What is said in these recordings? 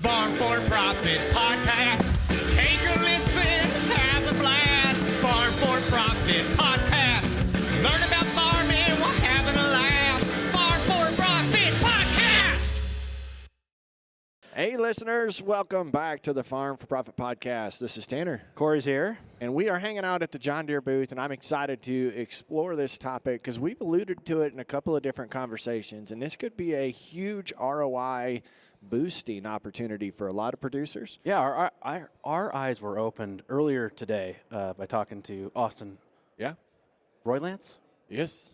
Farm4Profit Podcast. Take a listen, have a blast. Farm4Profit Podcast. Learn about farming while having a laugh. Farm4Profit Podcast. Hey, listeners, welcome back to the Farm4Profit Podcast. This is Tanner. Corey's here. And we are hanging out at the John Deere booth, and I'm excited to explore this topic because we've alluded to it in a couple of different conversations, and this could be a huge ROI boosting opportunity for a lot of producers. Yeah, our eyes were opened earlier today by talking to Austin. Yeah. Roy Lance? Yes.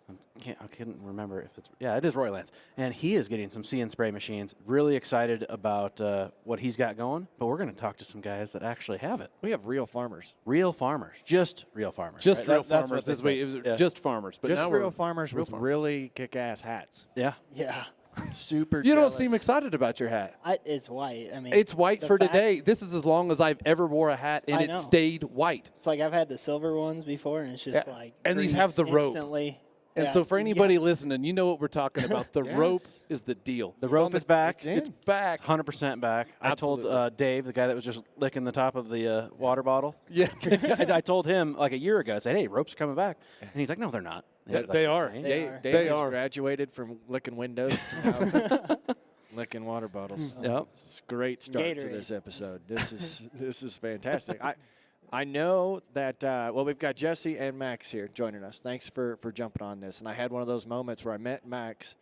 I couldn't remember if it's – yeah, it is Roy Lance. And he is getting some See Spray machines. Really excited about what he's got going. But we're going to talk to some guys that actually have it. We have real farmers. Real farmers. Just real farmers. Just right? real That's farmers. what they say. It was Yeah. just farmers. But Just now real farmers real with farmers. really kick-ass hats. Yeah. Yeah, Super You jealous. don't seem excited about your hat. it's white. I mean, It's white the for fact- today. This is as long as I've ever wore a hat, and I it know. stayed white. It's like I've had the silver ones before, and it's just Yeah, like and these grease have the rope. instantly. And Yeah, so for anybody yes. listening, you know what we're talking about. The Yes. rope is the deal. The rope is back. It's in. It's back. 100% back. I told Absolutely. Dave, the guy that was just licking the top of the water bottle. Yeah. I told him like a year ago. I said, hey, ropes are coming back. And he's like, no, they're not. And Yeah, I was they like, are. "Okay." They are. Dave They has are. graduated from licking windows to now licking water bottles. Yep. This is a great start to Gatorade. this episode. This is fantastic. I know that, well, we've got Jesse and Max here joining us. Thanks for jumping on this. And I had one of those moments where I met Max,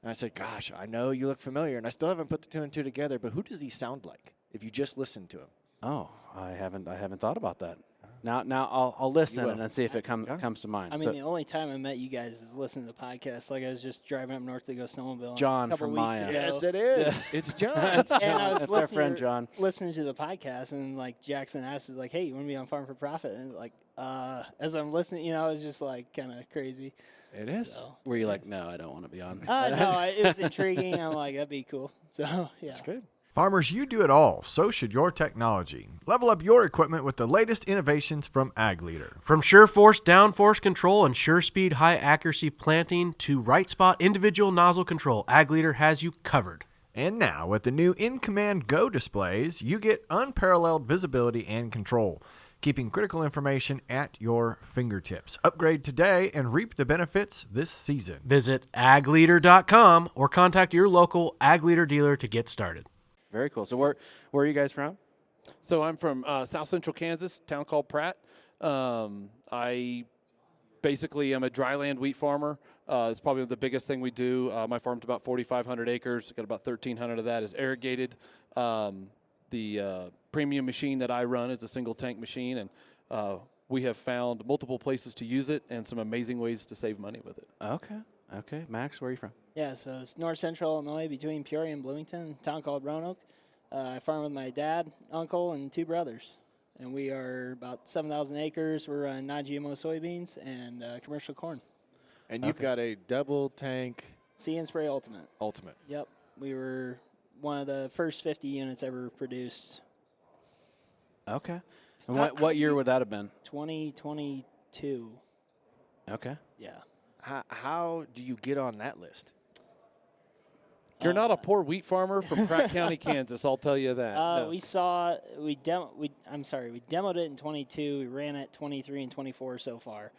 and I said, gosh, I know you look familiar, and I still haven't put the two and two together, but who does he sound like if you just listen to him? Oh, I haven't thought about that. Now I'll listen will. and then see if it comes to mind. I mean, So, the only time I met you guys is listening to the podcast. Like I was just driving up north to go snowmobile. John a couple from weeks Maya. ago. Yes, it is. It's John. That's And I was That's our listening friend to- John. listening to the podcast, and like Jackson asked, "Is like, hey, you want to be on Farm for Profit?" And like, as I'm listening, you know, it's just like kind of crazy. It is. So, Were you like, no, I don't want to be on? no, it was intriguing. I'm like, that'd be cool. So yeah, It's good. Farmers, you do it all, so should your technology. Level up your equipment with the latest innovations from Ag Leader. From sure force downforce control and sure speed high accuracy planting to right spot individual nozzle control, Ag Leader has you covered. And now, with the new In-Command Go displays, you get unparalleled visibility and control, keeping critical information at your fingertips. Upgrade today and reap the benefits this season. Visit agleader.com or contact your local Ag Leader dealer to get started. Very cool. So where are you guys from? So I'm from South Central Kansas, a town called Pratt. I basically am a dryland wheat farmer. It's probably the biggest thing we do. My farm's about 4,500 acres. Got about 1,300 of that is irrigated. The premium machine that I run is a single tank machine, and we have found multiple places to use it and some amazing ways to save money with it. Okay. Max, where are you from? yeah. So it's north central Illinois, between Peoria and Bloomington, a town called Roanoke. I farm with my dad, uncle, and two brothers, and we are about 7,000 acres. We're running non-GMO soybeans and commercial corn. And you've got a double tank See Spray Ultimate. ultimate. Yep, we were one of the first 50 units ever produced. Okay. And what year would that have been? 2022. Okay. Yeah. How do you get on that list? You're not a poor wheat farmer from Pratt County, Kansas. I'll tell you that. No. We demoed it in 22. We ran it 23 and 24 so far.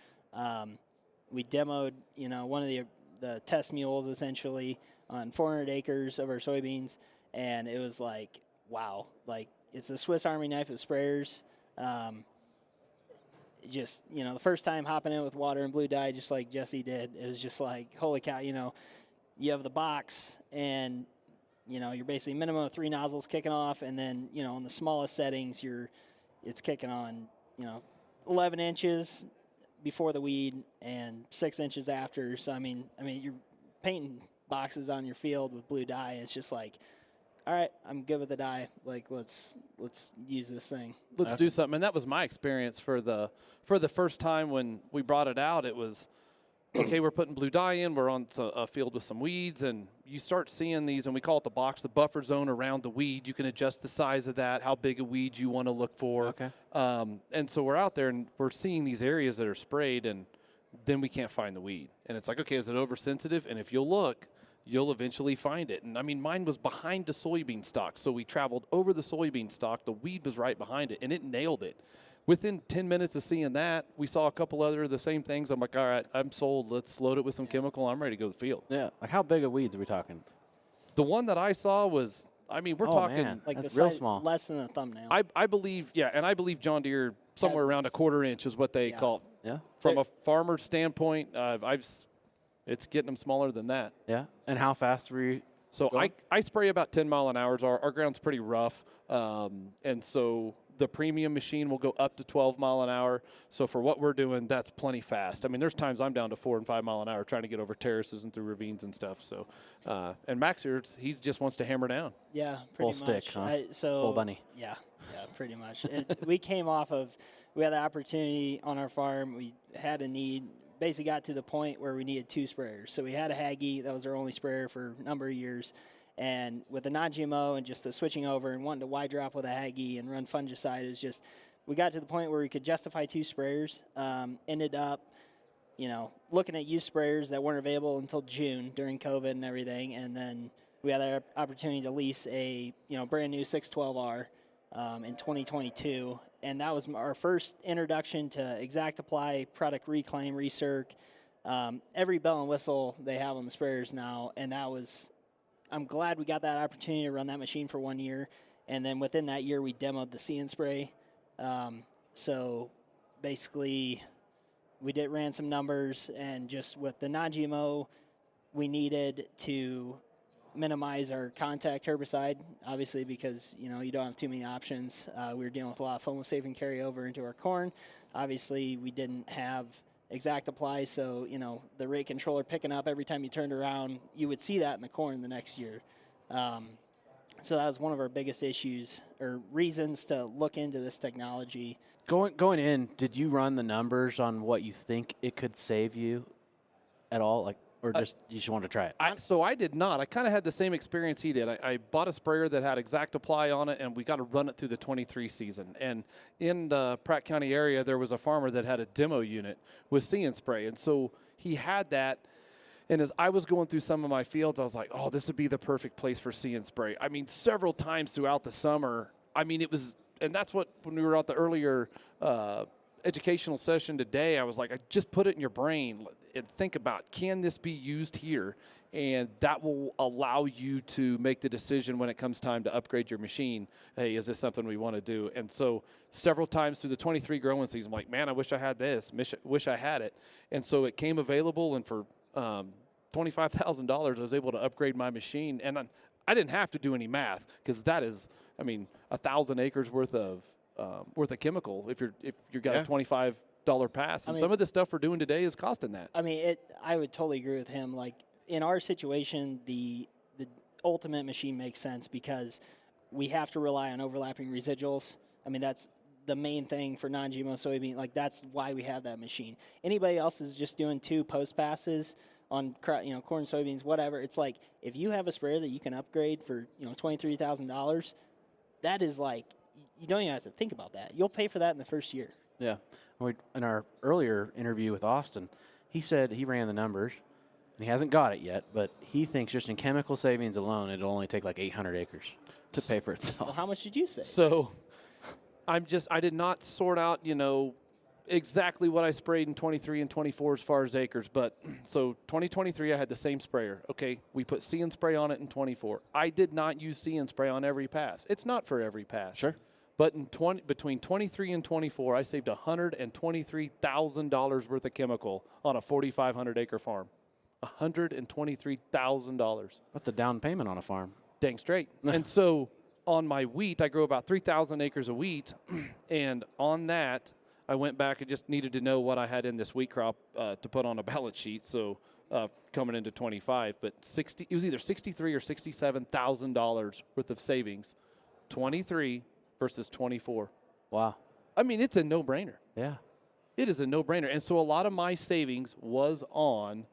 We demoed, one of the test mules essentially on 400 acres of our soybeans, and it was like, wow, like it's a Swiss Army knife of sprayers. Just, the first time hopping in with water and blue dye, just like Jesse did, it was just like, holy cow, you have the box and, you're basically minimum of 3 nozzles kicking off. And then, in the smallest settings, it's kicking on, 11 inches before the weed and 6 inches after. So, I mean, you're painting boxes on your field with blue dye. And it's just like, all right, I'm good with the dye. Like, let's use this thing. Let's do something. And that was my experience for the first time when we brought it out. It was, okay, we're putting blue dye in. We're on a field with some weeds, and you start seeing these, and we call it the box, the buffer zone around the weed. You can adjust the size of that, how big a weed you want to look for. Okay. And so we're out there, and we're seeing these areas that are sprayed, and then we can't find the weed. And it's like, okay, is it oversensitive? And if you'll look, you'll eventually find it. And I mean, mine was behind the soybean stalk, so we traveled over the soybean stalk. The weed was right behind it, and it nailed it. Within 10 minutes of seeing that, we saw a couple other of the same things. I'm like, all right, I'm sold. Let's load it with some chemical. I'm ready to go to the field. Yeah. Like, how big of weeds are we talking? The one that I saw was, I mean, we're Oh, talking man. Like That's the real size, small. less than a thumbnail. I believe, yeah, and I believe John Deere somewhere around a quarter inch is what they Yeah. call it. Yeah. From a farmer standpoint, it's getting them smaller than that. Yeah. And how fast were you? So I spray about 10 mile an hour. Our ground's pretty rough, and so the premium machine will go up to 12 mile an hour. So for what we're doing, that's plenty fast. I mean, there's times I'm down to 4 and 5 mile an hour trying to get over terraces and through ravines and stuff. So, and Max here, he just wants to hammer down. Yeah, Full pretty much. stick, huh? So Full bunny. Yeah, pretty much. We came off of, we had the opportunity on our farm. We had a need. Basically got to the point where we needed 2 sprayers. So we had a Hagee. That was our only sprayer for a number of years. And with the non-GMO and just the switching over and wanting to wide drop with a Hagee and run fungicide, it was just, we got to the point where we could justify 2 sprayers. Ended up, looking at used sprayers that weren't available until June during COVID and everything. And then we had the opportunity to lease a, brand new 612R in 2022. And that was our first introduction to ExactApply, product reclaim, recirc, every bell and whistle they have on the sprayers now. And that was, I'm glad we got that opportunity to run that machine for 1 year. And then within that year, we demoed the See Spray. So basically, we ran some numbers, and just with the non-GMO, we needed to minimize our contact herbicide, obviously, because you don't have too many options. We were dealing with a lot of foam saving carryover into our corn. Obviously, we didn't have ExactApply, so the rate controller picking up every time you turned around, you would see that in the corn the next year. So that was one of our biggest issues or reasons to look into this technology. Going in, did you run the numbers on what you think it could save you at all? Like, or just you just wanted to try it? So I did not. I kind of had the same experience he did. I bought a sprayer that had ExactApply on it, and we got to run it through the 23 season. And in the Pratt County area, there was a farmer that had a demo unit with See Spray. And so he had that. And as I was going through some of my fields, I was like, oh, this would be the perfect place for See Spray. I mean, several times throughout the summer, I mean, it was, and that's what, when we were at the earlier educational session today, I was like, I just put it in your brain and think about, can this be used here? And that will allow you to make the decision when it comes time to upgrade your machine. Hey, is this something we want to do? And so several times through the 23 growing season, I'm like, man, I wish I had this, wish I had it. And so it came available, and for $25,000, I was able to upgrade my machine. And I didn't have to do any math, because that is, I mean, 1,000 acres worth of chemical if you got a $25 pass, and some of the stuff we're doing today is costing that. I mean, I would totally agree with him. Like, in our situation, the ultimate machine makes sense because we have to rely on overlapping residuals. I mean, that's the main thing for non-GMO soybean. Like, that's why we have that machine. Anybody else is just doing 2 post passes on corn, soybeans, whatever. It's like, if you have a sprayer that you can upgrade for $23,000, that is like, you don't even have to think about that. You'll pay for that in the first year. Yeah. In our earlier interview with Austin, he said he ran the numbers, and he hasn't got it yet, but he thinks just in chemical savings alone, it'll only take like 800 acres to pay for itself. Well, how much did you say? So I did not sort out, exactly what I sprayed in 23 and 24 as far as acres. But so 2023, I had the same sprayer. Okay, we put See Spray on it in 24. I did not use See Spray on every pass. It's not for every pass. Sure. But between 23 and 24, I saved $123,000 worth of chemical on a 4,500 acre farm. $123,000. That's a down payment on a farm. Dang straight. And so on my wheat, I grow about 3,000 acres of wheat, and on that, I went back and just needed to know what I had in this wheat crop to put on a balance sheet. So coming into 25, but it was either $63,000 or $67,000 worth of savings, 23 versus 24. Wow. I mean, it's a no-brainer. Yeah. It is a no-brainer. And so a lot of my savings was on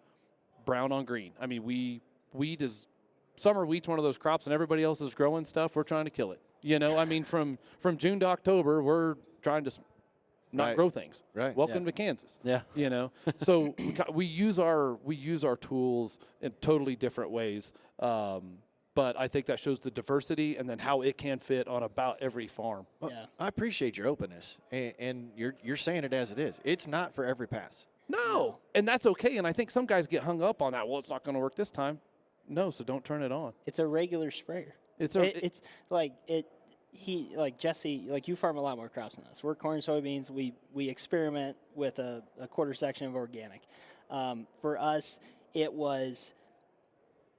brown on green. I mean, summer wheat's one of those crops, and everybody else is growing stuff. We're trying to kill it. I mean, from June to October, we're trying to not Right. grow things. Right. Welcome to Kansas. Yeah. You know, so we use our tools in totally different ways. But I think that shows the diversity and then how it can fit on about every farm. Well, Yeah. I appreciate your openness, and you're saying it as it is. It's not for every pass. No, and that's okay. And I think some guys get hung up on that. Well, it's not going to work this time. No, so don't turn it on. It's a regular sprayer. It's It's like it. He like Jesse, like you farm a lot more crops than us. We're corn, soybeans. We experiment with a quarter section of organic. For us, it was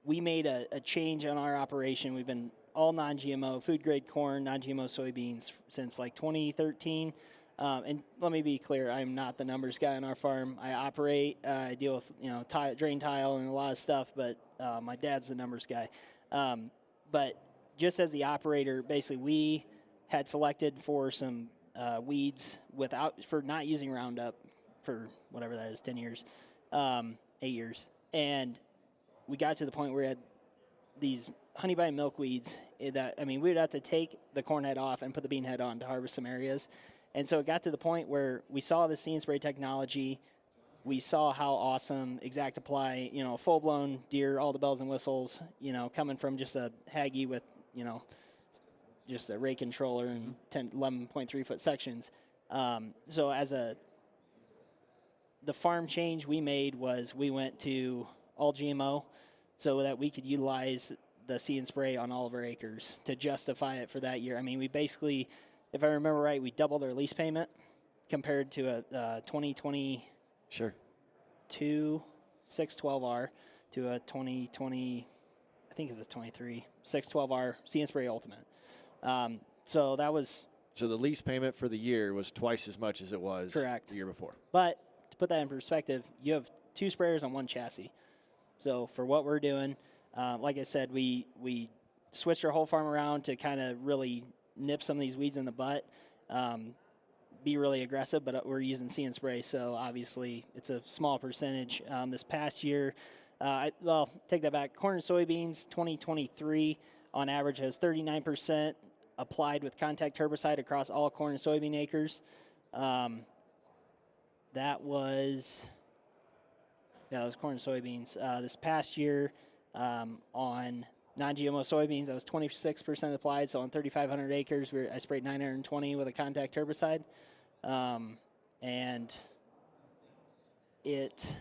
we made a change on our operation. We've been all non-GMO, food grade corn, non-GMO soybeans since like 2013. And let me be clear, I'm not the numbers guy on our farm. I operate, I deal with drain tile and a lot of stuff, but my dad's the numbers guy. But just as the operator, basically we had selected for some weeds for not using Roundup for whatever that is, 10 years, 8 years. And we got to the point where we had these honeybine milkweeds we would have to take the corn head off and put the bean head on to harvest some areas. And so it got to the point where we saw the See Spray technology. We saw how awesome Exact Apply, full-blown Deere, all the bells and whistles, coming from just a Haggy with, just a rake controller and 11.3-foot sections. So the farm change we made was we went to all GMO so that we could utilize the See Spray on all of our acres to justify it for that year. I mean, we basically, if I remember right, we doubled our lease payment compared to a 2022 612R to a 2020, I think it's a 23 612R See Spray Ultimate. So that was. So the lease payment for the year was twice as much as it was Correct. the year before. But to put that in perspective, you have 2 sprayers on 1 chassis. So for what we're doing, like I said, we switched our whole farm around to kind of really nip some of these weeds in the butt, be really aggressive, but we're using See Spray, so obviously it's a small percentage. This past year, take that back, corn and soybeans 2023 on average has 39% applied with contact herbicide across all corn and soybean acres. That was corn and soybeans. This past year on non-GMO soybeans, that was 26% applied. So on 3,500 acres, I sprayed 920 with a contact herbicide. And it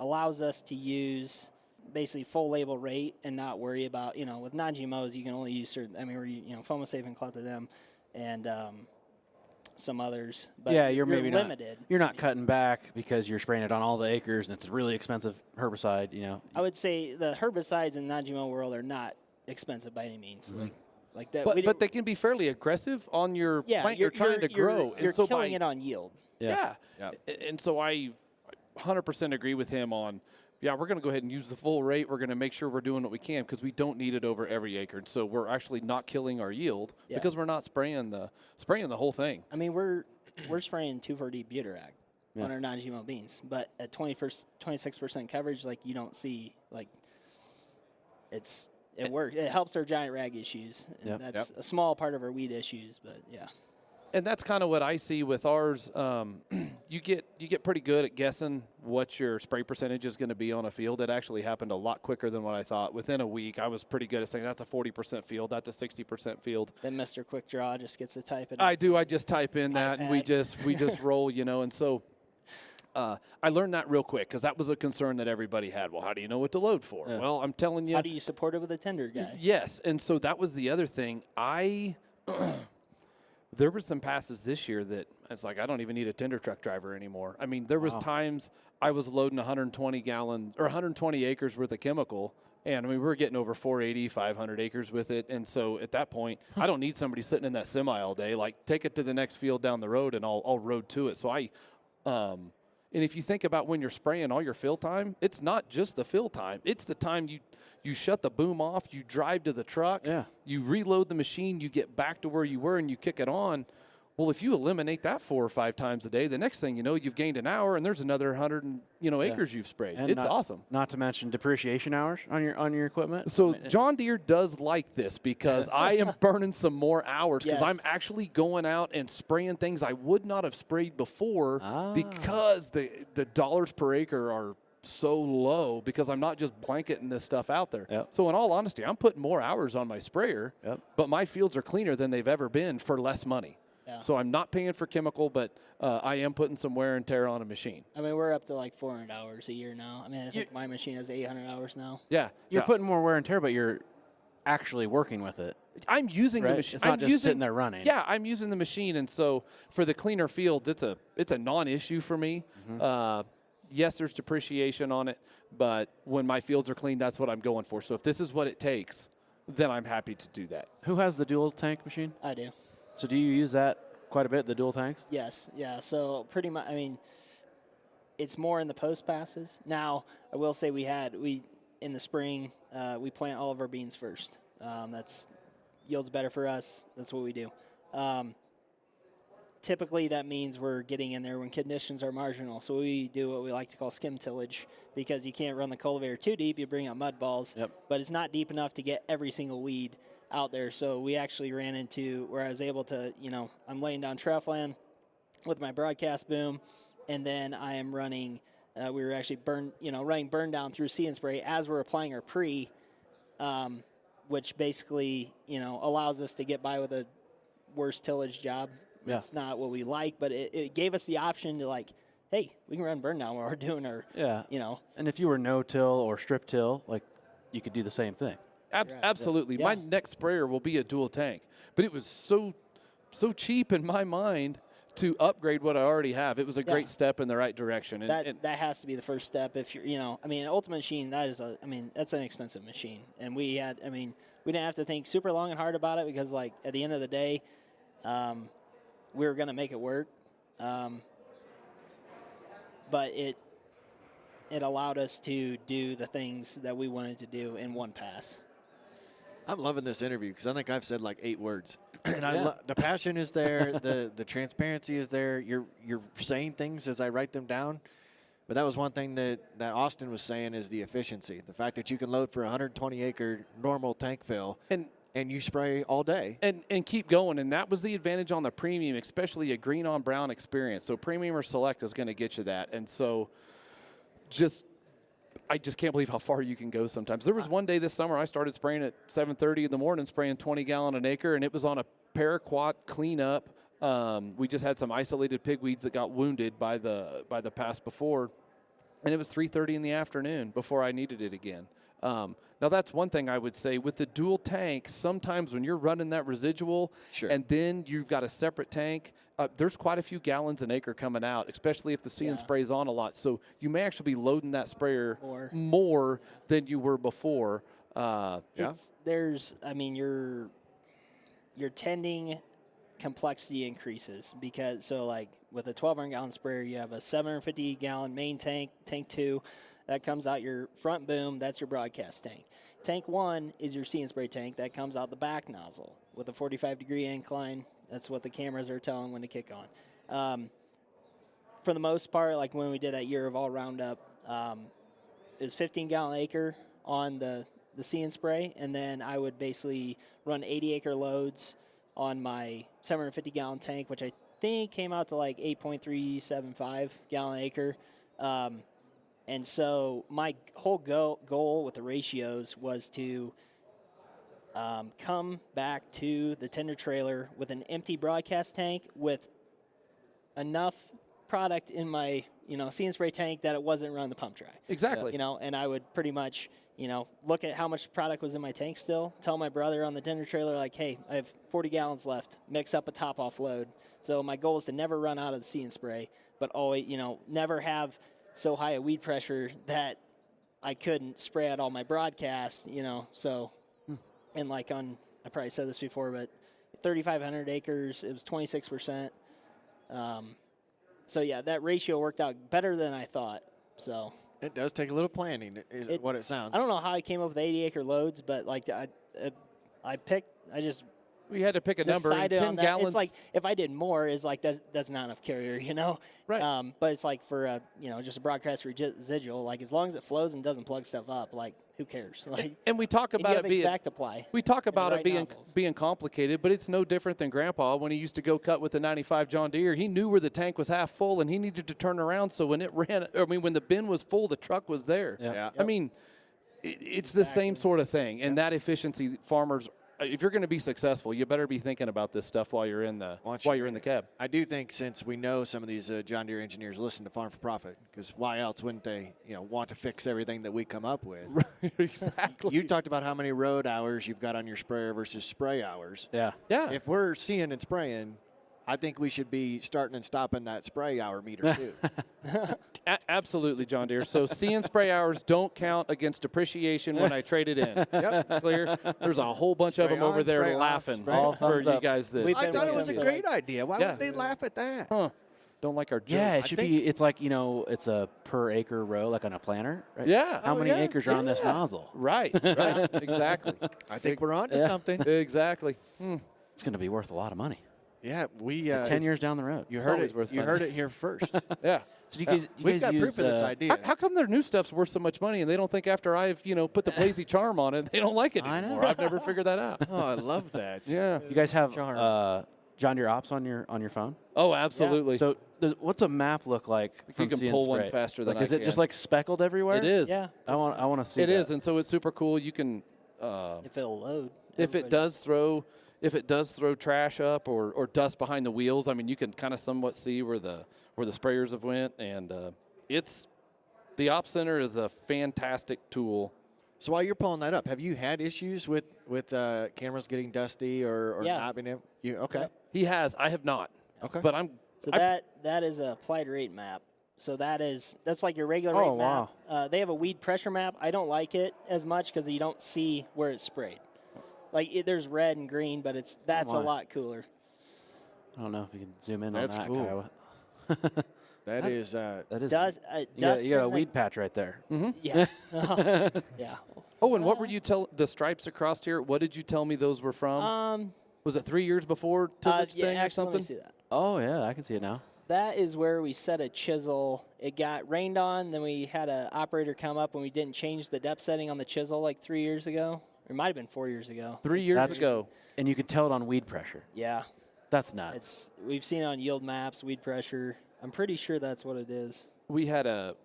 allows us to use basically full label rate and not worry about, with non-GMOs, you can only use certain, we're, FOMA-safe and clethodim and some others. But yeah, you're maybe limited. You're not cutting back because you're spraying it on all the acres and it's a really expensive herbicide, I would say the herbicides in the non-GMO world are not expensive by any means. Mm-hmm. Like that. But they can be fairly aggressive on your plant you're trying to grow. You're and so killing it on yield. Yeah. And so I 100% agree with him on, we're going to go ahead and use the full rate. We're going to make sure we're doing what we can because we don't need it over every acre. And so we're actually not killing our yield because we're not spraying the whole thing. We're spraying 2,4-D Buterac on our non-GMO beans, but at 26% coverage, like you don't see it works. It helps our giant rag issues. And that's a small part of our weed issues, but yeah. And that's kind of what I see with ours. You get pretty good at guessing what your spray percentage is going to be on a field. It actually happened a lot quicker than what I thought. Within a week, I was pretty good at saying that's a 40% field, that's a 60% field. Then Mr. Quick Draw just gets to type it. I do. I just type in that, and we just roll, And so I learned that real quick because that was a concern that everybody had. Well, how do you know what to load for? Yeah. Well, I'm telling you. How do you support it with a tender guy? Yes, and so that was the other thing. There were some passes this year that it's like I don't even need a tender truck driver anymore. There was times I was loading 120 acres worth of chemical, and we were getting over 480, 500 acres with it. And so at that point, I don't need somebody sitting in that semi all day. Like take it to the next field down the road, and I'll road to it. So and if you think about when you're spraying all your fill time, it's not just the fill time. It's the time you shut the boom off, you drive to the truck, you reload the machine, you get back to where you were, and you kick it on. Well, if you eliminate that 4 or 5 times a day, the next thing you know, you've gained an hour, and there's another 100 acres you've sprayed. And it's awesome. Not to mention depreciation hours on your equipment. So John Deere does like this because I am burning some more hours because I'm Yes. actually going out and spraying things I would not have sprayed before because the dollars per acre are so low because I'm not just blanketing this stuff out there. Yep. So in all honesty, I'm putting more hours on my sprayer, but my fields are cleaner than they've ever been for less money. Yeah. So I'm not paying for chemical, but I am putting some wear and tear on a machine. I mean, we're up to like 400 hours a year now. I mean, I think my machine has 800 hours now. Yeah. You're putting more wear and tear, but you're actually working with it. I'm using the Right? machine. It's not I'm just using, sitting there running. Yeah, I'm using the machine, and so for the cleaner fields, it's a non-issue for me. Yes, there's depreciation on it, but when my fields are clean, that's what I'm going for. So if this is what it takes, then I'm happy to do that. Who has the dual tank machine? I do. So do you use that quite a bit, the dual tanks? Yes, yeah. So pretty much, I mean, it's more in the post passes. Now, I will say we in the spring, we plant all of our beans first. That's yields better for us. That's what we do. Typically, that means we're getting in there when conditions are marginal. So we do what we like to call skim tillage because you can't run the cultivator too deep. You bring out mud balls, but it's not deep enough to get every single weed out there. So we actually ran into where I was able to, I'm laying down trefoil with my broadcast boom, and then I am running, we were actually running burn down through See Spray as we're applying our pre, which basically, allows us to get by with a worse tillage job. Yeah. It's not what we like, but it gave us the option to hey, we can run burn down while we're doing our, And if you were no-till or strip-till, you could do the same thing. Absolutely. Yeah. My next sprayer will be a dual tank, but it was so cheap in my mind to upgrade what I already have. It was a great step in the right direction. And That has to be the first step. If you're, Ultimate Machine, that's an expensive machine. And we didn't have to think super long and hard about it because, at the end of the day, we were going to make it work. But it allowed us to do the things that we wanted to do in one pass. I'm loving this interview because I think I've said 8 words. And the passion is there, the transparency is there. You're saying things as I write them down. But that was one thing that Austin was saying is the efficiency. The fact that you can load for a 120-acre normal tank fill and you spray all day. And keep going. And that was the advantage on the premium, especially a green on brown experience. So premium or select is going to get you that. And so I just can't believe how far you can go sometimes. There was one day this summer I started spraying at 7:30 in the morning, spraying 20 gallon an acre, and it was on a paraquat cleanup. We just had some isolated pigweeds that got wounded by the pass before, and it was 3:30 in the afternoon before I needed it again. Now that's one thing I would say with the dual tank. Sometimes when you're running that residual, and then you've got a separate tank, there's quite a few gallons an acre coming out, especially if the See Spray's on a lot. So you may actually be loading that sprayer more than you were before. Your tending complexity increases because with a 1,200 gallon sprayer, you have a 750 gallon main tank, tank 2. That comes out your front boom. That's your broadcast tank. Tank 1 is your See Spray tank. That comes out the back nozzle with a 45-degree incline. That's what the cameras are telling when to kick on. For the most part, when we did that year of all roundup, it was 15-gallon acre on the See Spray, and then I would basically run 80-acre loads on my 750-gallon tank, which I think came out to 8.375 gallon acre. And so my whole goal with the ratios was to come back to the tender trailer with an empty broadcast tank with enough product in my, See Spray tank that it wasn't running the pump dry. Exactly. And I would pretty much, look at how much product was in my tank still, tell my brother on the tender trailer, hey, I have 40 gallons left, mix up a top-off load. So my goal is to never run out of the See Spray, but always, never have so high a weed pressure that I couldn't spray out all my broadcasts, so, and I probably said this before, but 3,500 acres, it was 26%. So yeah, that ratio worked out better than I thought, so. It does take a little planning, is what it sounds. I don't know how I came up with 80-acre loads, but I just We had to pick a number. decided 10 on that. gallons. It's like if I did more, is like that's not enough carrier, you know. Right. But it's like for a just a broadcast residual, like as long as it flows and doesn't plug stuff up, like who cares? Like and we talk and about you it have being exact apply. We talk and the about it right being nozzles. being complicated, but it's no different than Grandpa when he used to go cut with the 95 John Deere. He knew where the tank was half full, and he needed to turn around. So when when the bin was full, the truck was there. Yeah. I mean, it's the same sort of thing. And that efficiency, farmers, if you're going to be successful, you better be thinking about this stuff while you're in the cab. I do think since we know some of these John Deere engineers listen to Farm for Profit, because why else wouldn't they, want to fix everything that we come up with? Exactly. You talked about how many road hours you've got on your sprayer versus spray hours. Yeah. Yeah. If we're seeing and spraying, I think we should be starting and stopping that spray hour meter too. Absolutely, John Deere. So see and spray hours don't count against depreciation when I trade it in. Yep. Clear? There's a whole bunch of Spray them over on, there spray off, laughing spray off. for Thumbs you up. guys that We've I been thought it with was a them for great idea. Why Yeah. would they laugh at that? don't like our joke. Yeah, it I should think- be. It's like it's a per acre row, like on a planter. Right? Yeah. How Oh, many yeah. acres are on this Yeah. nozzle? Right. Exactly. I think we're on to something. Exactly. It's going to be worth a lot of money. Yeah, we 10 years down the road. You It's heard always it. worth You money. heard it here first. Yeah. So do you guys, We've got proof of this idea. How come their new stuff's worth so much money and they don't think after I've, put the Blazy Charm on it, they don't like it I know. anymore? I've never figured that out. Oh, I love that. Yeah. You guys have Charm. John Deere Ops on your phone? Oh, absolutely. So what's a map look like you from can See and pull one Spray? faster than Like, is I it just can. like speckled everywhere? It is. Yeah, I want to see It that. is, and so it's super cool. You can, if it'll load. if it everybody- does throw trash up or dust behind the wheels, I mean, you can kind of somewhat see where the sprayers have went, and the Op Center is a fantastic tool. So while you're pulling that up, have you had issues with cameras getting dusty or Yeah. not being able? Okay. Yep. He has, I have not. Okay. But So that is a applied rate map. So that's like your regular rate Oh, wow. map. They have a weed pressure map. I don't like it as much because you don't see where it's sprayed. Like there's red and green, but that's a my. lot cooler. I don't know if you can zoom in That's on that. cool. Kyle. That is. That is. Does you dust got a in the- weed patch right there. Yeah. Yeah. Oh, and what were you the stripes across here? What did you tell me those were from? Was it 3 years before Tillich's yeah, thing or actually, let me something? see that. Oh yeah, I can see it now. That is where we set a chisel. It got rained on. Then we had an operator come up when we didn't change the depth setting on the chisel like 3 years ago. It might have been 4 years ago. 3 years That's- ago. And you can tell it on weed pressure. Yeah. That's nuts. We've seen it on yield maps, weed pressure. I'm pretty sure that's what it is. We had a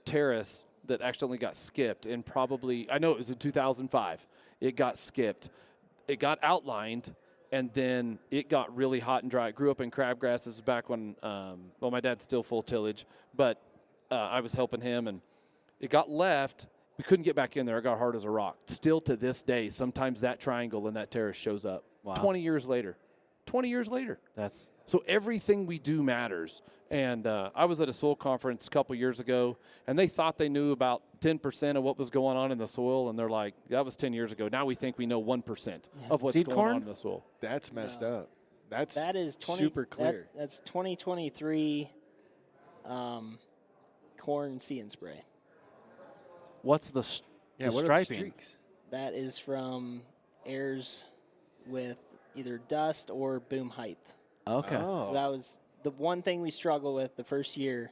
terrace that accidentally got skipped, and probably I know it was in 2005. It got skipped. It got outlined, and then it got really hot and dry. I grew up in crabgrass. This is back when my dad's still full tillage, but I was helping him, and it got left. We couldn't get back in there. It got hard as a rock. Still to this day, sometimes that triangle in that terrace shows up. Wow. 20 years later. 20 years later. That's So everything we do matters. And I was at a soil conference a couple years ago, and they thought they knew about 10% of what was going on in the soil, and they're like, that was 10 years ago. Now we think we know 1% of what's Seed going corn? on in the soil. That's messed up. That is super clear. That's 2023 corn See and Spray. what's the yeah. the What are the striping? streaks? That is from airs with either dust or boom height. Okay. Oh. That was the one thing we struggled with the first year.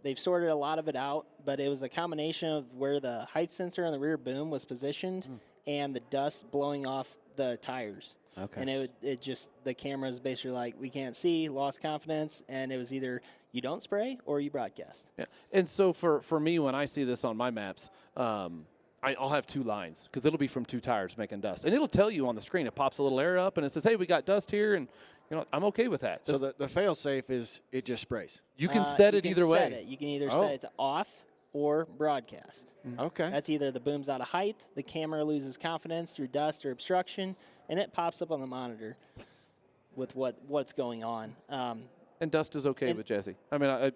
They've sorted a lot of it out, but it was a combination of where the height sensor on the rear boom was positioned and the dust blowing off the tires. Okay. And it just, the camera's basically like, we can't see, lost confidence, and it was either you don't spray or you broadcast. Yeah. And so for me, when I see this on my maps, I'll have two lines because it'll be from two tires making dust. And it'll tell you on the screen. It pops a little air up, and it says, hey, we got dust here, and I'm okay with that. So the fail-safe is it just sprays. You can set it either set way. it. You can either Oh. set it to off or broadcast. Okay. That's either the boom's out of height, the camera loses confidence through dust or obstruction, and it pops up on the monitor with what's going on. And dust is okay with Jesse. I mean,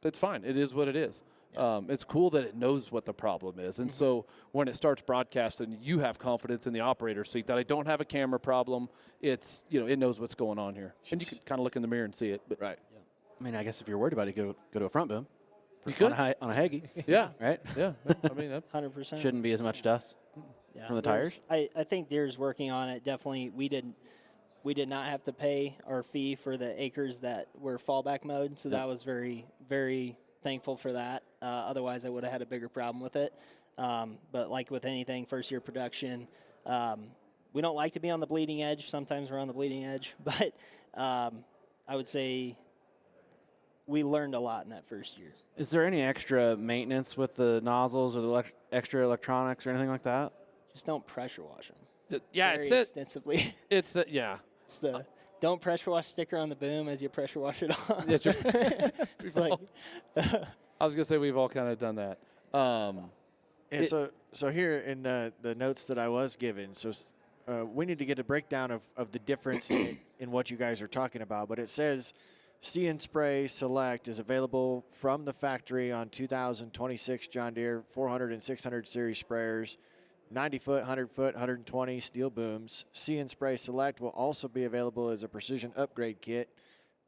it's fine. It is what it is. It's cool that it knows what the problem is. And so when it starts broadcasting, you have confidence in the operator seat that I don't have a camera problem. It's, it knows what's going on here. And you can kind of look in the mirror and see it. But Right. I mean, I guess if you're worried about it, go to a front boom. You could. on a Hagee. Yeah. Right? Yeah. I mean, 100%. Shouldn't be as much dust. Yeah, From the tires? I think Deere's working on it. Definitely, we did not have to pay our fee for the acres that were fallback mode, so that was very, very thankful for that. Otherwise, I would have had a bigger problem with it. But like with anything, first year production, we don't like to be on the bleeding edge. Sometimes we're on the bleeding edge, but I would say we learned a lot in that first year. Is there any extra maintenance with the nozzles or the extra electronics or anything like that? Just don't pressure wash them. Yeah, very it's it. extensively. It's yeah. It's the don't pressure wash sticker on the boom as you pressure wash it on. That's right. It's like I was gonna say we've all kind of done that. So here in the notes that I was given, we need to get a breakdown of the difference in what you guys are talking about. But it says See Spray Select is available from the factory on 2026 John Deere 400 and 600 series sprayers, 90 foot, 100 foot, 120 steel booms. See Spray Select will also be available as a precision upgrade kit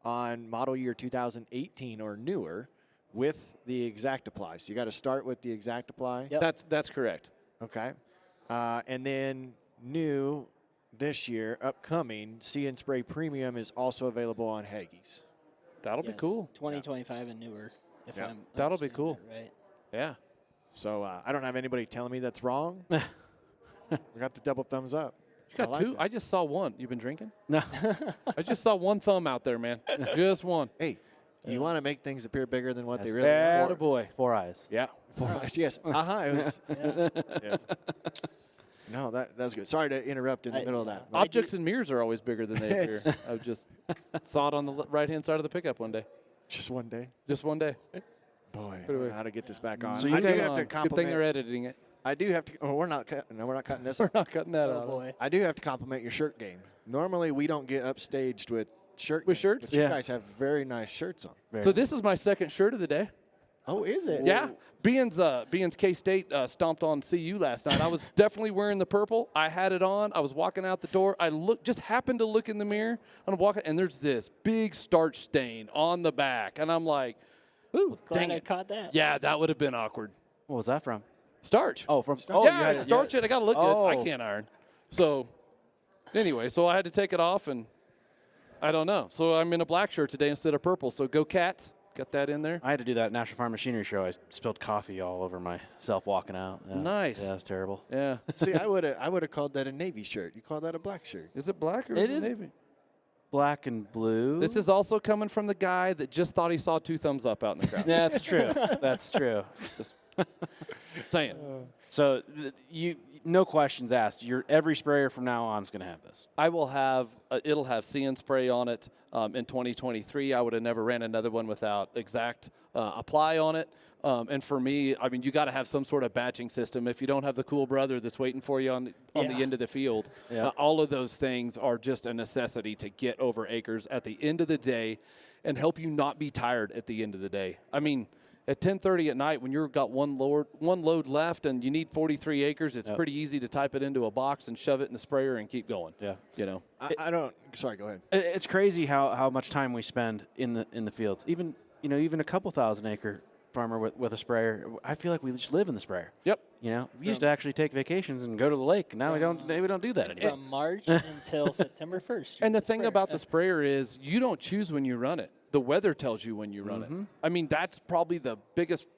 on model year 2018 or newer with the Exact Apply. So you got to start with the Exact Apply. Yep. That's correct. Okay. And then new this year, upcoming, See Spray Premium is also available on Haggis. That'll be cool. 2025 and newer. If I'm That'll be understanding cool. that right. Yeah. So I don't have anybody telling me that's wrong. We got the double thumbs up. You got I like two? that. I just saw one. You been drinking? No. I just saw one thumb out there, man. Just one. Hey, you want to make things appear bigger than what they really are? Attaboy. 4 eyes. Yeah. Yes. It was. Yes. No, that's good. Sorry to interrupt in the middle of that. Objects and mirrors are always bigger than they appear. I just saw it on the right-hand side of the pickup one day. Just one day. Just one day. Boy, I don't know how to get this back on. So I you do guys- have to Good thing compliment. they're editing it. I do have to. Oh, we're not. No, we're not cutting this. We're out. not cutting that Oh out. boy. I do have to compliment your shirt game. Normally, we don't get upstaged with With games, shirts? but you Yeah. guys have very nice shirts on. So this is my second shirt of the day. Oh, is it? Yeah. Beans K-State stomped on CU last night. I was definitely wearing the purple. I had it on. I was walking out the door. I just happened to look in the mirror. I'm walking, and there's this big starch stain on the back. And I'm like, ooh, Glad dang I it. caught that. Yeah, that would have been awkward. What was that from? Starch. Oh, from yeah, you had starch it. I got to look good. I Oh. can't iron. So anyway, so I had to take it off, and I don't know. So I'm in a black shirt today instead of purple. So go Cats. Got that in there. I had to do that National Farm Machinery show. I spilled coffee all over myself walking out. Yeah. Nice. Yeah, it's terrible. Yeah. See, I would have called that a navy shirt. You call that a black shirt. Is it black or It is is it navy? Black and blue. This is also coming from the guy that just thought he saw 2 thumbs up out in the crowd. Yeah, that's true. That's true. Saying. So no questions asked. Every sprayer from now on is going to have this. I will have, it'll have See Spray on it in 2023. I would have never ran another one without Exact Apply on it. And for me, I mean, you got to have some sort of batching system. If you don't have the cool brother that's waiting for you on the end of the field, Yeah. all of those things are just a necessity to get over acres at the end of the day and help you not be tired at the end of the day. I mean, at 10:30 at night, when you've got one load left and you need 43 acres, it's pretty easy to type it into a box and shove it in the sprayer and keep going. Yeah. You know. I don't. Sorry, go ahead. It's crazy how much time we spend in the fields. Even a couple thousand acre farmer with a sprayer, I feel like we just live in the sprayer. Yep. We used to actually take vacations and go to the lake. Now we don't do that anymore. From March until September 1st. And the thing about the sprayer is you don't choose when you run it. The weather tells you when you run Mm-hmm. it. I mean, that's probably the biggest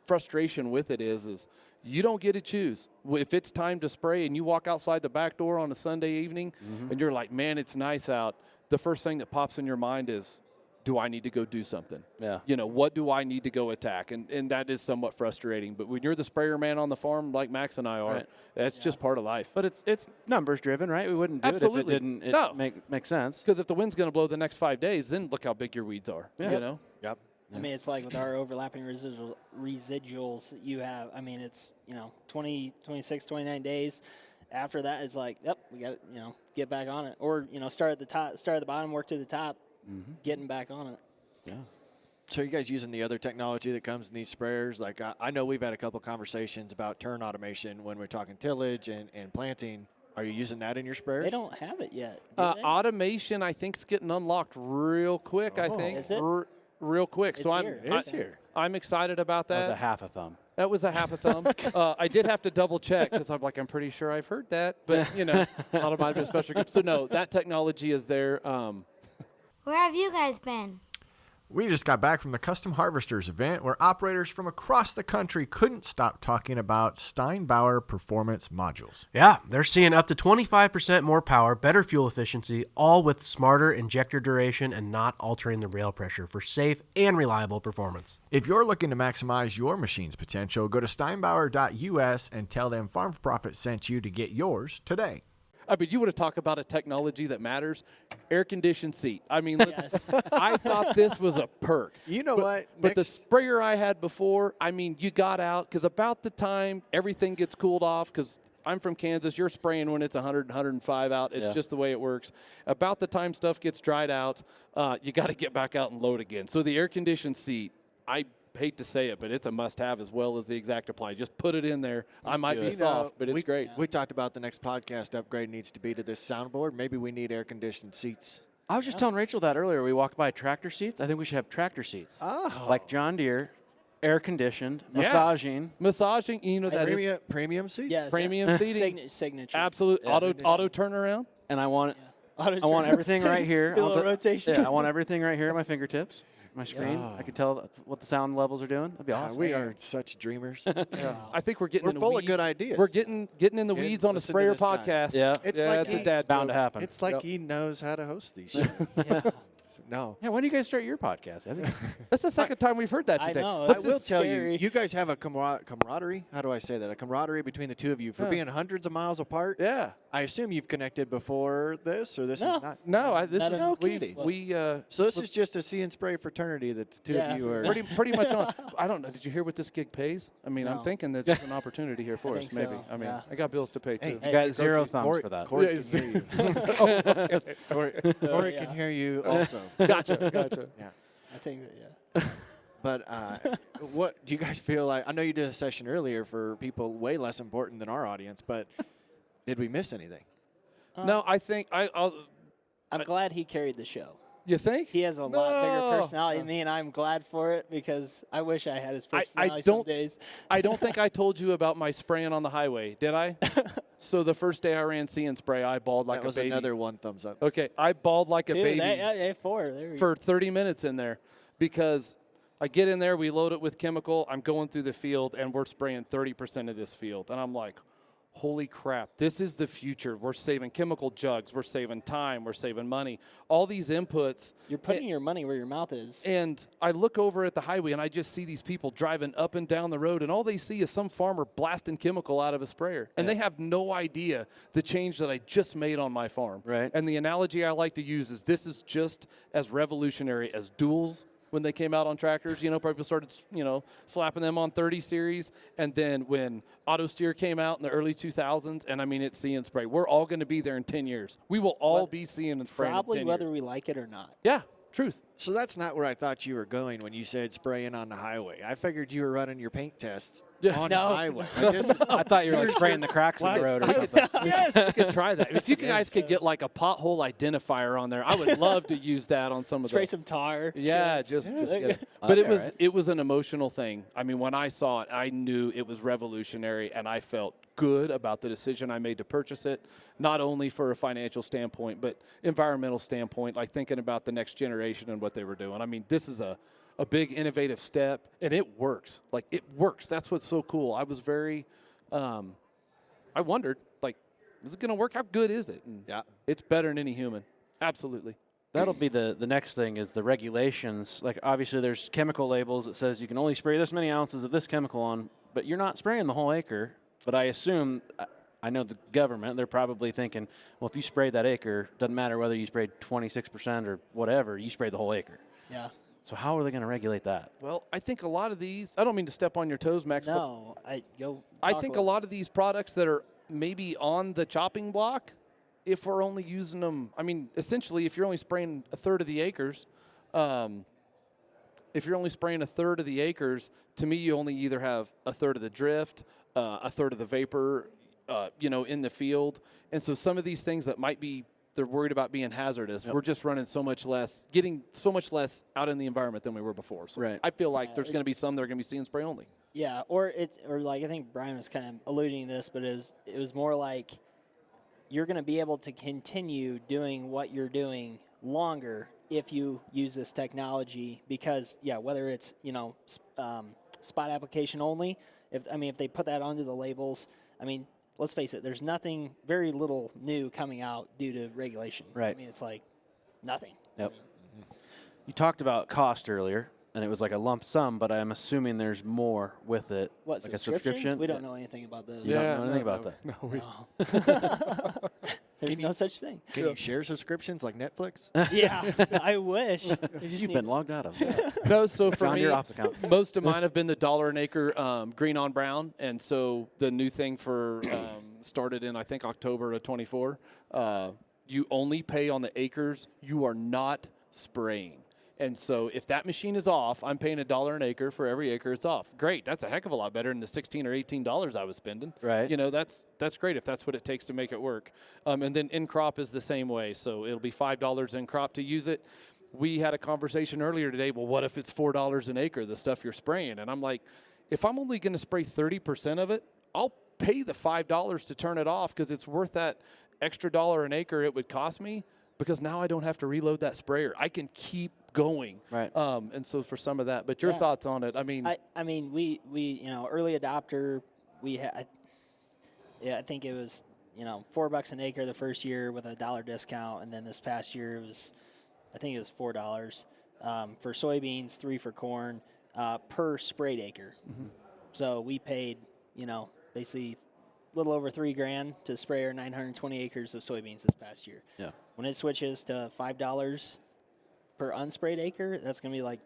frustration with it is you don't get to choose. If it's time to spray and you walk outside the back door on a Sunday evening Mm-hmm. and you're like, man, it's nice out, the first thing that pops in your mind is, do I need to go do something? Yeah. What do I need to go attack? And that is somewhat frustrating. But when you're the sprayer man on the farm, like Max and I are, Right. that's just part of life. But it's numbers driven, right? We wouldn't do Absolutely. it if it didn't No. make sense. Because if the wind's going to blow the next 5 days, then look how big your weeds are. Yeah. You know? Yep. I mean, it's like with our overlapping residuals you have. I mean, it's 20, 26, 29 days. After that, it's like, yep, we got to get back on it, or start at the top, start at the bottom, work to the top, getting back on it. Yeah. So are you guys using the other technology that comes in these sprayers? Like I know we've had a couple conversations about turn automation when we're talking tillage and planting. Are you using that in your sprayers? They don't have it yet. Do they? Automation, I think, is getting unlocked real quick. I think Is it? real quick. It's so here. It is here. I'm excited about That was that. a half a thumb. That was a half a thumb. I did have to double check because I'm pretty sure I've heard that. But, not about a special group. So, no, that technology is there. Where have you guys been? We just got back from the Custom Harvesters event where operators from across the country couldn't stop talking about Steinbauer performance modules. Yeah, they're seeing up to 25% more power, better fuel efficiency, all with smarter injector duration and not altering the rail pressure for safe and reliable performance. If you're looking to maximize your machine's potential, go to steinbauer.us and tell them Farm4Profit sent you to get yours today. I mean, you want to talk about a technology that matters? Air-conditioned seat. I mean, I thought this was a perk. You know what? But the sprayer I had before, I mean, you got out because about the time everything gets cooled off, because I'm from Kansas, you're spraying when it's 100, 105 out. It's just the way it works. About the time stuff gets dried out, you got to get back out and load again. So the air-conditioned seat, I hate to say it, but it's a must-have as well as the exact apply. Just put it in there. I might be soft, but it's great. We talked about the next podcast upgrade needs to be to this soundboard. Maybe we need air-conditioned seats. I was just telling Rachel that earlier. We walked by tractor seats. I think we should have tractor seats. Oh. Like John Deere, air-conditioned, massaging. Massaging, that premium seats? Yes. premium seating. Signature. Absolute auto turnaround. And I want everything right here. A little rotation. Yeah, I want everything right here at my fingertips. My screen. I can tell what the sound levels are doing. That'd be awesome. We are such dreamers. I think we're getting in the full weeds. of good ideas. We're getting in the weeds on a listen to sprayer this guy. podcast. Yeah. It's like it's a dad bound to joke. happen. It's like he knows how to host these shows. No. Yeah, when do you guys start your podcast? I think That's the second time we've heard that today. I know. I This will is tell scary. you guys have a camaraderie. How do I say that? A camaraderie between the two of you for being hundreds of miles apart. Yeah. I assume you've connected before this, or this is not. No, this Not is no kidding. So this is just a See and Spray fraternity that the two of you are. pretty much on. I don't know. Did you hear what this gig pays? I mean, I'm No. thinking that there's an opportunity here for us. think Maybe. so, I mean, yeah. I got bills to pay too. you got zero thumbs for that. Corey can hear you. Corey can hear you also. Gotcha. I think that, But what do you guys feel like? I know you did a session earlier for people way less important than our audience, but did we miss anything? No, I think I'm glad he carried the show. You think? He has a lot bigger personality than me, and I'm glad for it because I wish I had his personality some days. I don't think I told you about my spraying on the highway, did I? So the first day I ran See and Spray, I bawled like That was a baby. another one thumbs up. Okay, I bawled like a baby. Four. There we For 30 minutes in there because I get in there, we load it with chemical, I'm going through the field, and we're spraying 30% of this field. And I'm like, holy crap, this is the future. We're saving chemical jugs. We're saving time. We're saving money. All these inputs. You're putting your money where your mouth is. And I look over at the highway, and I just see these people driving up and down the road, and all they see is some farmer blasting chemical out of a sprayer. And they have no idea the change that I just made on my farm. Right. And the analogy I like to use is this is just as revolutionary as duals when they came out on tractors. People started, slapping them on 30 series. And then when auto steer came out in the early 2000s, and I mean, it's See and Spray. We're all going to be there in 10 years. We will all be seeing and spraying Probably in 10 whether years. we like it or not. Yeah, truth. So that's not where I thought you were going when you said spraying on the highway. I figured you were running your paint tests on the highway. I thought you were like spraying the cracks in the road or something. Yes, you could try that. If you guys could get like a pothole identifier on there, I would love to use that on some of Spray the. some tar. Yeah, chips. just get it. But it was an emotional thing. I mean, when I saw it, I knew it was revolutionary, and I felt good about the decision I made to purchase it, not only for a financial standpoint, but environmental standpoint, like thinking about the next generation and what they were doing. I mean, this is a big innovative step, and it works. Like, it works. That's what's so cool. I was very, I wondered, like, is it going to work? How good is it? And it's better than any human. Absolutely. That'll be the next thing is the regulations. Like, obviously, there's chemical labels that says you can only spray this many ounces of this chemical on, but you're not spraying the whole acre. But I assume, I know the government, they're probably thinking, well, if you sprayed that acre, doesn't matter whether you sprayed 26% or whatever, you sprayed the whole acre. Yeah. So how are they going to regulate that? Well, I think a lot of these, I don't mean to step on your toes, Max, No, I think a lot of these products that are maybe on the chopping block, if we're only using them, I mean, essentially, if you're only spraying a third of the acres, to me, you only either have a third of the drift, a third of the vapor, in the field. And so some of these things that might be, they're worried about being hazardous. We're just running getting so much less out in the environment than we were before. So I feel like there's going to be some that are going to be See and Spray only. Yeah, or like I think Brian was kind of alluding to this, but it was more like you're going to be able to continue doing what you're doing longer if you use this technology, because whether it's spot application only, if they put that onto the labels, I mean, let's face it, there's very little new coming out due to regulation. Right. I mean, it's like nothing. Yep. You talked about cost earlier, and it was like a lump sum, but I'm assuming there's more with it. What, like a subscriptions? subscription? We don't know anything about those. You don't know anything about that? No, There's no such thing. Can you share subscriptions like Netflix? Yeah, I wish. You've been logged out of that. No, so for John me, Deere Ops account. most of mine have been the $1 an acre green on brown, and so the new thing for started in I think October of 24. You only pay on the acres. You are not spraying. And so if that machine is off, I'm paying $1 an acre for every acre it's off. Great, that's a heck of a lot better than the $16 or $18 I was spending. Right. You know, that's great if that's what it takes to make it work. And then in crop is the same way. So it'll be $5 in crop to use it. We had a conversation earlier today. Well, what if it's $4 an acre, the stuff you're spraying? And I'm like, if I'm only going to spray 30% of it, I'll pay the $5 to turn it off because it's worth that extra $1 an acre it would cost me, because now I don't have to reload that sprayer. I can keep going. Right. And so for some of that, but your thoughts on it? I mean, we early adopter. I think it was $4 an acre the first year with a $1 discount, and then this past year it was $4 for soybeans, $3 for corn per sprayed acre. Mm-hmm. So we paid basically a little over $3,000 to spray our 920 acres of soybeans this past year. Yeah. When it switches to $5 per unsprayed acre, that's going to be like,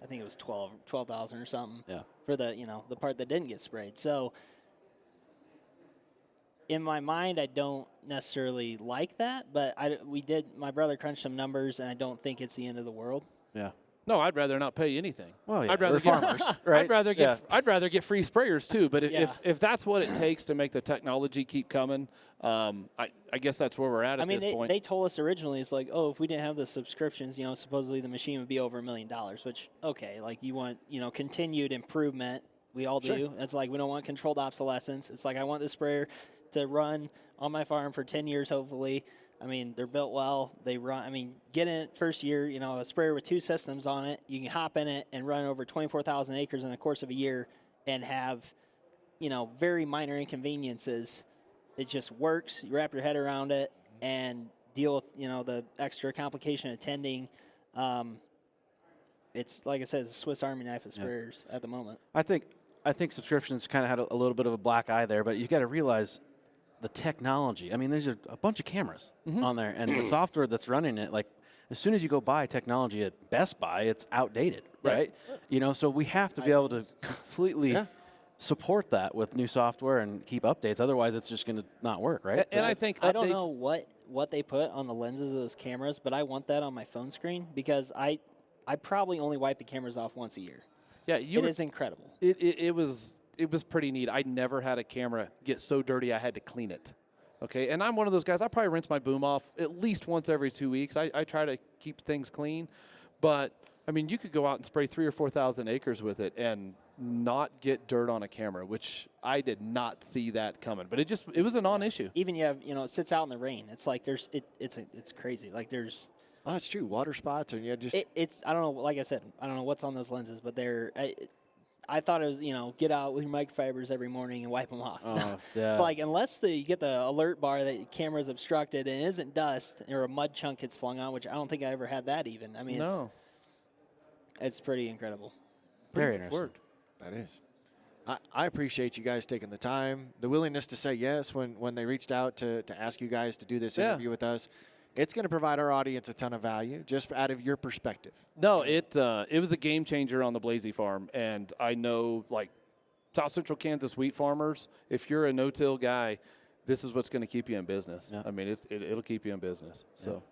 I think it was 12,000 or something. Yeah. For the the part that didn't get sprayed. So in my mind, I don't necessarily like that, but my brother crunched some numbers, and I don't think it's the end of the world. Yeah. no, I'd rather not pay anything. Well, yeah, I'd rather we're farmers, right? I'd rather get free sprayers too. But Yeah. if that's what it takes to make the technology keep coming, I guess that's where we're at this point. They told us originally, it's like, oh, if we didn't have the subscriptions, supposedly the machine would be over $1 million, which, okay, like you want, continued improvement. We all do. Sure. It's like we don't want controlled obsolescence. It's like I want the sprayer to run on my farm for 10 years, hopefully. I mean, they're built well. They run. I mean, get in it first year, a sprayer with 2 systems on it. You can hop in it and run over 24,000 acres in the course of a year and have, very minor inconveniences. It just works. You wrap your head around it and deal with, the extra complication of tending. It's, like I said, it's a Swiss Army knife of sprayers at the moment. I think subscriptions kind of had a little bit of a black eye there, but you got to realize the technology. I mean, there's a bunch of cameras on there, and the software that's running it, like, as soon as you go buy technology at Best Buy, it's outdated, right? So we have to be able to completely support that with new software and keep updates. Otherwise, it's just going to not work, right? And I think I don't know what they put on the lenses of those cameras, but I want that on my phone screen because I probably only wipe the cameras off once a year. Yeah, it is incredible. It was pretty neat. I never had a camera get so dirty I had to clean it. Okay, and I'm one of those guys, I probably rinse my boom off at least once every 2 weeks. I try to keep things clean. But, I mean, you could go out and spray 3,000 or 4,000 acres with it and not get dirt on a camera, which I did not see that coming. But it was a non-issue. Even you have, it sits out in the rain. It's like it's crazy. Like there's... Oh, that's true. Water spots, and it's I don't know. Like I said, I don't know what's on those lenses, but I thought it was get out with your microfibers every morning and wipe them off. Oh, yeah. It's like unless you get the alert bar that the camera's obstructed and it isn't dust or a mud chunk gets flung on, which I don't think I ever had that even. I mean, it's pretty incredible. Very interesting. Word. That is. I appreciate you guys taking the time, the willingness to say yes when they reached out to ask you guys to do this interview with us. It's going to provide our audience a ton of value, just out of your perspective. No, it was a game changer on the Blasey farm, and I know, like, South Central Kansas wheat farmers, if you're a no-till guy, this is what's going to keep you in business. Yeah. I mean, it'll keep you in business. So,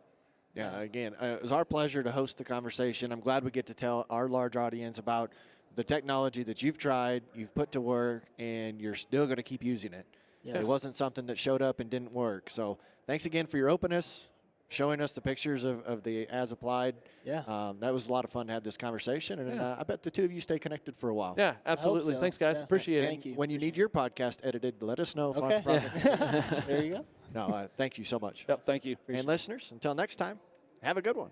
yeah. Again, it was our pleasure to host the conversation. I'm glad we get to tell our large audience about the technology that you've tried, you've put to work, and you're still going to keep using it. Yes. It wasn't something that showed up and didn't work. So, thanks again for your openness. showing us the pictures of the as applied. Yeah. That was a lot of fun to have this conversation, and I bet the two of you stay connected for a while. Yeah, absolutely. so. Thanks, guys. Yeah. Appreciate it. Thank you. When you need your podcast edited, let us know. Okay. Farm4Profit. There you go. No, thank you so much. Yep, thank you. And listeners, until next time, have a good one.